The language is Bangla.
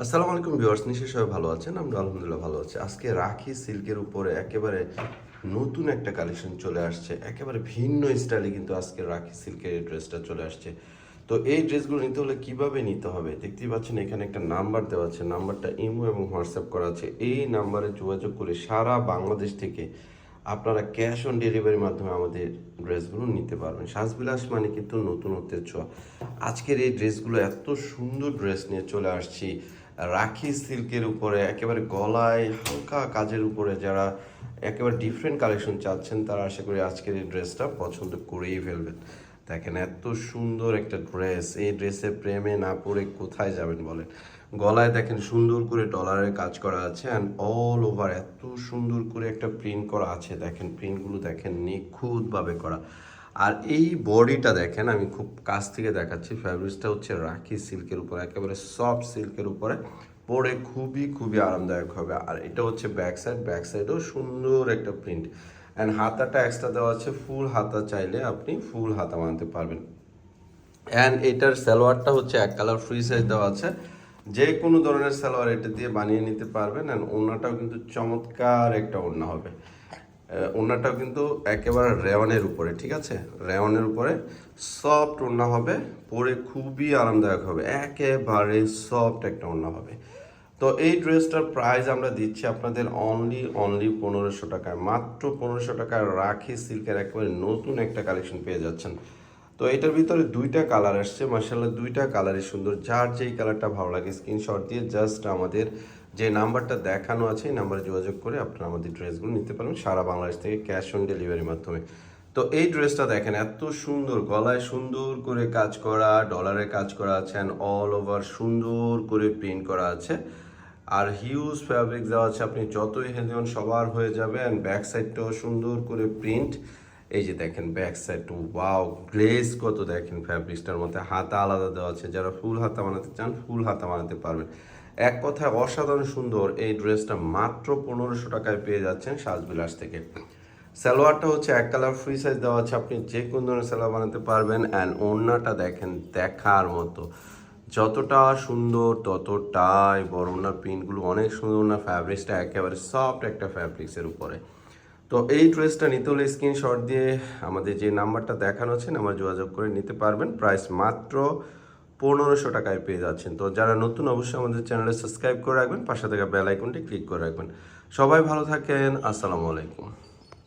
আসসালামু আলাইকুম ভিউয়ার্স, নিশ্চয়ই সবাই ভালো আছেন। আমরা আলহামদুলিল্লাহ ভালো আছি। আজকে রাখি সিল্কের উপরে একেবারে নতুন একটা কালেকশন চলে আসছে। একেবারে ভিন্ন স্টাইলে কিন্তু আজকে রাখি সিল্কের এই ড্রেসটা চলে আসছে। তো এই ড্রেসগুলো নিতে হলে কিভাবে নিতে হবে দেখতেই পাচ্ছেন, এখানে একটা নাম্বার দেওয়া আছে। নাম্বারটা ইমো এবং হোয়াটসঅ্যাপ করা আছে। এই নাম্বারে যোগাযোগ করে সারা বাংলাদেশ থেকে আপনারা ক্যাশ অন ডেলিভারির মাধ্যমে আমাদের ড্রেসগুলো নিতে পারবেন। সাজবিলাস মানে কিন্তু নতুনত্বের ছোঁয়া। আজকের এই ড্রেসগুলো এত সুন্দর ড্রেস নিয়ে চলে আসছি রাখি সিল্কের উপরে, একেবারে গলায় হালকা কাজের উপরে। যারা একেবারে ডিফারেন্ট কালেকশন চাচ্ছেন তারা আশা করি আজকের এই ড্রেসটা পছন্দ করেই ফেলবেন। দেখেন এত সুন্দর একটা ড্রেস, এই ড্রেসে প্রেমে না পড়ে কোথায় যাবেন বলেন। গলায় দেখেন সুন্দর করে ডলারের কাজ করা আছে অ্যান্ড অল ওভার এত সুন্দর করে একটা প্রিন্ট করা আছে। দেখেন প্রিন্টগুলো দেখেন নিখুঁতভাবে করা। আর এই বডিটা দেখেন, আমি খুব কাছ থেকে দেখাচ্ছি। ফ্যাব্রিক্সটা হচ্ছে রাখি সিল্কের উপরে, একেবারে সফট সিল্কের উপরে পরে খুবই খুবই আরামদায়ক হবে। আর এটা হচ্ছে ব্যাক সাইড, ব্যাক সাইডেও সুন্দর একটা প্রিন্ট অ্যান্ড হাতাটা এক্সট্রা দেওয়া আছে। ফুল হাতা চাইলে আপনি ফুল হাতা বানাতে পারবেন। অ্যান্ড এটার সালোয়ারটা হচ্ছে এক কালার ফ্রি সাইজ দেওয়া আছে। যে কোনো ধরনের সালোয়ার এটা দিয়ে বানিয়ে নিতে পারবেন। অ্যান্ড ওড়নাটাও কিন্তু চমৎকার একটা ওড়না হবে। ওড়নাটাও কিন্তু একেবারে রেওয়ানের উপরে, ঠিক আছে, রেওয়ানের উপরে সফট ওড়না হবে, পরে খুবই আরামদায়ক হবে, একেবারে সফট একটা ওড়না হবে। তো এই ড্রেসটার প্রাইস আমরা দিচ্ছি আপনাদের অনলি 1500 টাকায়। মাত্র 1500 টাকায় রাখি সিল্কের একেবারে নতুন একটা কালেকশন পেয়ে যাচ্ছেন। তো এটার ভিতরে দুইটা কালার আসছে, মার্শাল্লাহ দুইটা কালারই সুন্দর। যার যেই কালারটা ভালো লাগে স্ক্রিনশট দিয়ে জাস্ট আমাদের যে নাম্বারটা দেখানো আছে এই নাম্বারে যোগাযোগ করে আপনারা আমাদের ড্রেসগুলো নিতে পারবেন সারা বাংলাদেশ থেকে ক্যাশ অন ডেলিভারির মাধ্যমে। তো এই ড্রেসটা দেখেন এত সুন্দর, গলায় সুন্দর করে কাজ করা, ডলারের কাজ করা আছে অ্যান্ড অল ওভার সুন্দর করে প্রিন্ট করা আছে। আর হিউজ ফ্যাব্রিক দেওয়া আছে, আপনি যতই হেলদি হন সবার হয়ে যাবে। অ্যান্ড ব্যাক সাইডটাও সুন্দর করে প্রিন্ট। এই যে দেখেন ব্যাক সাইড, ওয়াও গ্লেজ কত দেখেন ফ্যাব্রিক্সটার মধ্যে। হাতা আলাদা দেওয়া আছে, যারা ফুল হাতা বানাতে চান ফুল হাতা বানাতে পারবেন। এক কথায় অসাধারণ সুন্দর এই ড্রেসটা মাত্র 1500 টাকায় পেয়ে যাচ্ছেন সাজবিলাস থেকে। সালোয়ারটা হচ্ছে এক কালার ফ্রি সাইজ দেওয়া আছে, আপনি যে কোনো ধরনের সালোয়ার বানাতে পারবেন। অ্যান্ড ওড়নাটা দেখেন দেখার মতো, যতটা সুন্দর ততটাই বড়। ওড়নার প্রিন্টগুলো অনেক সুন্দর, না ফ্যাব্রিক্সটা একেবারে সফট একটা ফ্যাব্রিক্সের উপরে। তো এই ড্রেসটা নিতে হলে স্ক্রিনশট দিয়ে আমাদের যে নাম্বারটা দেখানো আছে নাম্বার যোগাযোগ করে নিতে পারবেন। প্রাইস মাত্র 1500 টাকায় পেয়ে যাচ্ছেন। তো যারা নতুন অবশ্যই আমাদের চ্যানেলে সাবস্ক্রাইব করে রাখবেন, পাশে থাকা বেল আইকনটি ক্লিক করে রাখবেন। সবাই ভালো থাকেন, আসসালামু আলাইকুম।